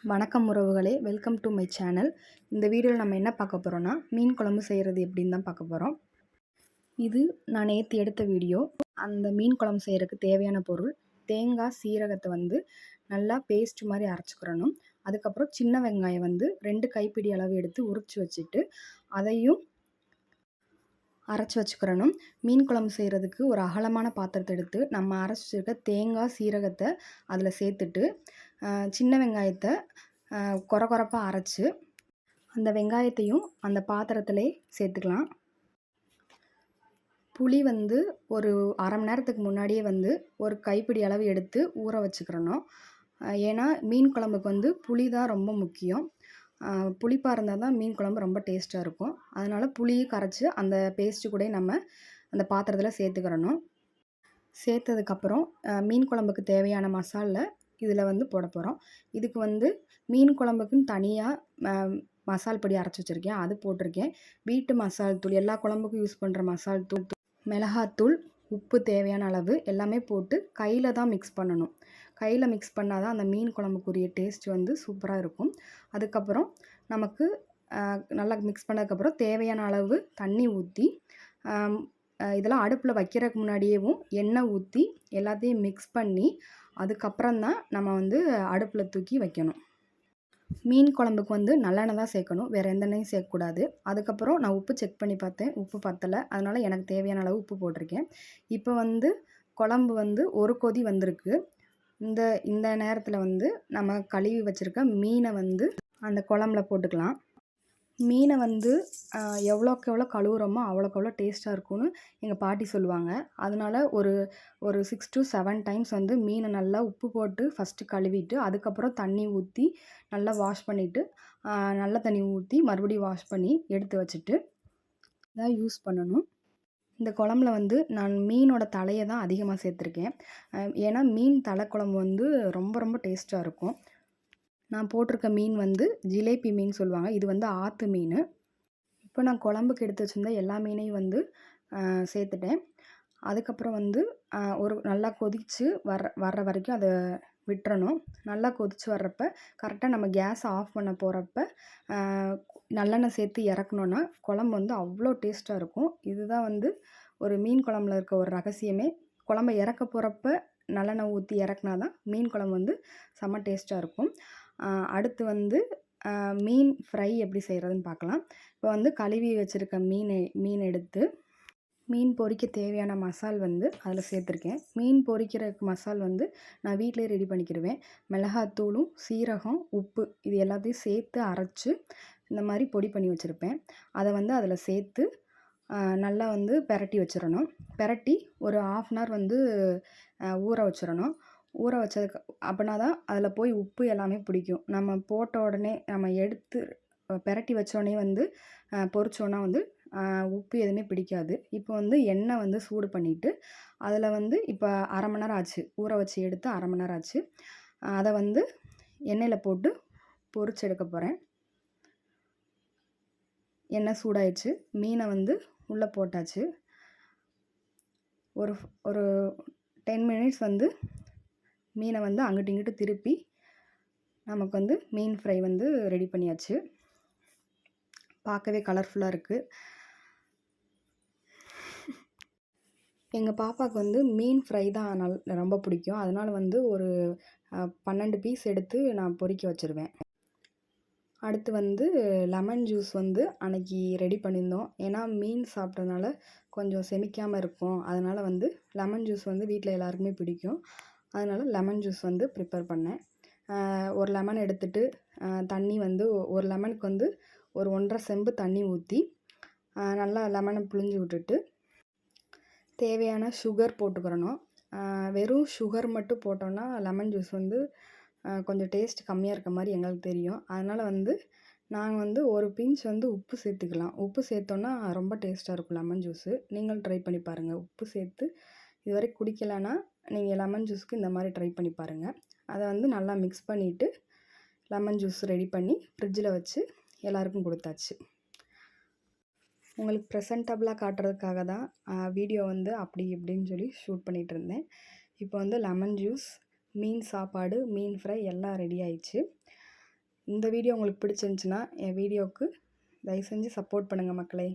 வணக்கம் உறவுகளே, welcome to my channel. இந்த வீடியோவில் நம்ம என்ன பார்க்க போகிறோன்னா, மீன் குழம்பு செய்கிறது எப்படின்னு தான் பார்க்க போகிறோம். இது நான் நேற்று எடுத்த வீடியோ. அந்த மீன் குழம்பு செய்கிறதுக்கு தேவையான பொருள்: தேங்காய், சீரகத்தை நல்லா பேஸ்ட் மாதிரி அரைச்சிக்கிறணும். அதுக்கப்புறம் சின்ன வெங்காயம் 2 கைப்பிடி அளவு எடுத்து உரித்து வச்சுட்டு அதையும் அரைச்சி வச்சுக்கிறணும். மீன் குழம்பு செய்கிறதுக்கு ஒரு அகலமான பாத்திரத்தை எடுத்து நம்ம அரைச்சி வச்சுருக்க தேங்காய், சீரகத்தை அதில் சேர்த்துட்டு சின்ன வெங்காயத்தை கொரப்பாக அரைச்சி அந்த வெங்காயத்தையும் அந்த பாத்திரத்திலே சேர்த்துக்கலாம். புளி ஒரு அரை மணி நேரத்துக்கு முன்னாடியே ஒரு கைப்பிடி அளவு எடுத்து ஊற வச்சுக்கிறணும். ஏன்னா மீன் குழம்புக்கு புளி தான் ரொம்ப முக்கியம். புளிப்பாக இருந்தால் தான் மீன் குழம்பு ரொம்ப டேஸ்ட்டாக இருக்கும். அதனால் புளியை கரைச்சி அந்த பேஸ்ட்டு கூட நம்ம அந்த பாத்திரத்தில் சேர்த்துக்கிறணும். சேர்த்ததுக்கப்புறம் மீன் குழம்புக்கு தேவையான மசாலா இதில் போட போகிறோம். இதுக்கு மீன் குழம்புக்குன்னு தனியாக மசால் பொடி அரைச்சி வச்சுருக்கேன், அது போட்டிருக்கேன். வீட்டு மசால் தூள், எல்லா குழம்புக்கும் யூஸ் பண்ணுற மசால் தூள், மிளகாத்தூள், உப்பு தேவையான அளவு எல்லாமே போட்டு கையில் தான் மிக்ஸ் பண்ணணும். கையில் மிக்ஸ் பண்ணால் தான் அந்த மீன் குழம்புக்குரிய டேஸ்ட் சூப்பராக இருக்கும். அதுக்கப்புறம் நமக்கு நல்லா மிக்ஸ் பண்ணதுக்கப்புறம் தேவையான அளவு தண்ணி ஊற்றி இதெல்லாம் அடுப்பில் வைக்கிறதுக்கு முன்னாடியேவும் எண்ணெய் ஊற்றி எல்லாத்தையும் மிக்ஸ் பண்ணி அதுக்கப்புறம் தான் நம்ம அடுப்பில் தூக்கி வைக்கணும். மீன் குழம்புக்கு நல்லெண்ணெய் தான் சேர்க்கணும், வேறு எந்த எண்ணெயும் சேர்க்கக்கூடாது. அதுக்கப்புறம் நான் உப்பு செக் பண்ணி பார்த்தேன், உப்பு பத்தலை. அதனால் எனக்கு தேவையான அளவு உப்பு போட்டிருக்கேன். இப்போ குழம்பு ஒரு கொதி வந்திருக்கு. இந்த நேரத்தில் நம்ம கழுவி வச்சுருக்க மீனை அந்த குழம்புல போட்டுக்கலாம். மீனை எவ்வளோக்கு எவ்வளோ கழுவுறோமோ அவ்வளோக்கு எவ்வளோ டேஸ்ட்டாக இருக்கும்னு எங்கள் பாட்டி சொல்லுவாங்க. அதனால் ஒரு 6 to 7 டைம்ஸ் மீனை நல்லா உப்பு போட்டு ஃபஸ்ட்டு கழுவிட்டு அதுக்கப்புறம் தண்ணி ஊற்றி நல்லா வாஷ் பண்ணிவிட்டு நல்ல தண்ணி ஊற்றி மறுபடியும் வாஷ் பண்ணி எடுத்து வச்சுட்டு தான் யூஸ் பண்ணணும். இந்த குழம்புல நான் மீனோட தலையை தான் அதிகமாக சேர்த்துருக்கேன். ஏன்னா மீன் தலை குழம்பு ரொம்ப ரொம்ப டேஸ்ட்டாக இருக்கும். நான் போட்டிருக்க மீன் ஜிலேபி மீன் சொல்லுவாங்க. இது ஆற்று மீன். இப்போ நான் குழம்புக்கு எடுத்து வச்சுருந்த எல்லா மீனையும் சேர்த்துட்டேன். அதுக்கப்புறம் ஒரு நல்லா கொதித்து வர்ற வரைக்கும் அதை விட்டுறணும். நல்லா கொதித்து வர்றப்ப கரெக்டாக நம்ம கேஸை ஆஃப் பண்ண போகிறப்ப நல்லெண்ணெய் சேர்த்து இறக்கணுன்னா குழம்பு அவ்வளோ டேஸ்ட்டாக இருக்கும். இதுதான் ஒரு மீன் குழம்புல இருக்க ஒரு ரகசியமே. குழம்பை இறக்க போகிறப்ப நல்லெண்ணெய் ஊற்றி இறக்குனா தான் மீன் குழம்பு செம்ம டேஸ்ட்டாக இருக்கும். அடுத்து மீன் ஃப்ரை எப்படி செய்கிறதுன்னு பார்க்கலாம். இப்போ கழுவி வச்சுருக்க மீன் எடுத்து மீன் பொரிக்க தேவையான மசால் அதில் சேர்த்துருக்கேன். மீன் பொரிக்கிறதுக்கு மசால் நான் வீட்டிலே ரெடி பண்ணிக்கிடுவேன். மிளகாத்தூளும், சீரகம், உப்பு இது எல்லாத்தையும் சேர்த்து அரைச்சி இந்த மாதிரி பொடி பண்ணி வச்சுருப்பேன். அதை அதில் சேர்த்து நல்லா பெரட்டி வச்சிடணும். பெரட்டி ஒரு 1/2 அன் ஹவர் ஊற வச்சிடணும். ஊற வச்சதுக்கு அப்படின்னா தான் அதில் போய் உப்பு எல்லாமே பிடிக்கும். நம்ம போட்ட உடனே நம்ம எடுத்து பெரட்டி வச்சோடனே பொரிச்சோன்னா உப்பு எதுவுமே பிடிக்காது. இப்போ எண்ணெய் சூடு பண்ணிவிட்டு அதில் இப்போ 1/2 மணி நேரம் ஆச்சு, ஊற வச்சு எடுத்து 1/2 மணி நேரம் ஆச்சு. அதை எண்ணெயில் போட்டு பொரிச்சு எடுக்க போகிறேன். எண்ணெய் சூடாயிடுச்சு. மீனை உள்ளே போட்டாச்சு. ஒரு 10 மினிட்ஸ் மீனை அங்கிட்டு இங்கிட்டு திருப்பி நமக்கு மீன் ஃப்ரை ரெடி பண்ணியாச்சு. பார்க்கவே கலர்ஃபுல்லாக இருக்குது. எங்கள் பாப்பாவுக்கு மீன் ஃப்ரை தான் ரொம்ப பிடிக்கும். அதனால் ஒரு 12 பீஸ் எடுத்து நான் பொரிக்க வச்சுருவேன். அடுத்து லெமன் ஜூஸ் அன்றைக்கி ரெடி பண்ணியிருந்தோம். ஏன்னா மீன் சாப்பிட்டதுனால கொஞ்சம் செமிக்காமல் இருக்கும். அதனால் லெமன் ஜூஸ் வீட்டில் எல்லாருக்குமே பிடிக்கும். அதனால் லெமன் ஜூஸ் ப்ரிப்பேர் பண்ணேன். ஒரு லெமன் எடுத்துகிட்டு தண்ணி ஒரு லெமனுக்கு ஒரு 1.5 செம்பு தண்ணி ஊற்றி நல்லா லெமனை புழிஞ்சு விட்டுட்டு தேவையான சுகர் போட்டுக்கிறணும். வெறும் சுகர் மட்டும் போட்டோன்னா லெமன் ஜூஸ் கொஞ்சம் டேஸ்ட் கம்மியாக இருக்க மாதிரி எங்களுக்கு தெரியும். அதனால் நாங்கள் ஒரு பிஞ்ச் உப்பு சேர்த்துக்கலாம். உப்பு சேர்த்தோன்னா ரொம்ப டேஸ்ட்டாக இருக்கும் லெமன் ஜூஸு. நீங்களும் ட்ரை பண்ணி பாருங்கள். உப்பு சேர்த்து இதுவரை குடிக்கலைன்னா நீங்கள் லெமன் ஜூஸ்க்கு இந்த மாதிரி ட்ரை பண்ணி பாருங்கள். அதை நல்லா மிக்ஸ் பண்ணிவிட்டு லெமன் ஜூஸ் ரெடி பண்ணி ஃப்ரிட்ஜில் வச்சு எல்லாருக்கும் கொடுத்தாச்சு. உங்களுக்கு ப்ரெசன்டபுளாக காட்டுறதுக்காக தான் வீடியோ அப்படி இப்படின்னு சொல்லி ஷூட் பண்ணிகிட்டு இருந்தேன். இப்போ லெமன் ஜூஸ், மீன் சாப்பாடு, மீன் ஃப்ரை எல்லாம் ரெடி ஆயிடுச்சு. இந்த வீடியோ உங்களுக்கு பிடிச்சிருந்துச்சுன்னா என் வீடியோவுக்கு தயவு செஞ்சு சப்போர்ட் பண்ணுங்கள் மக்களே.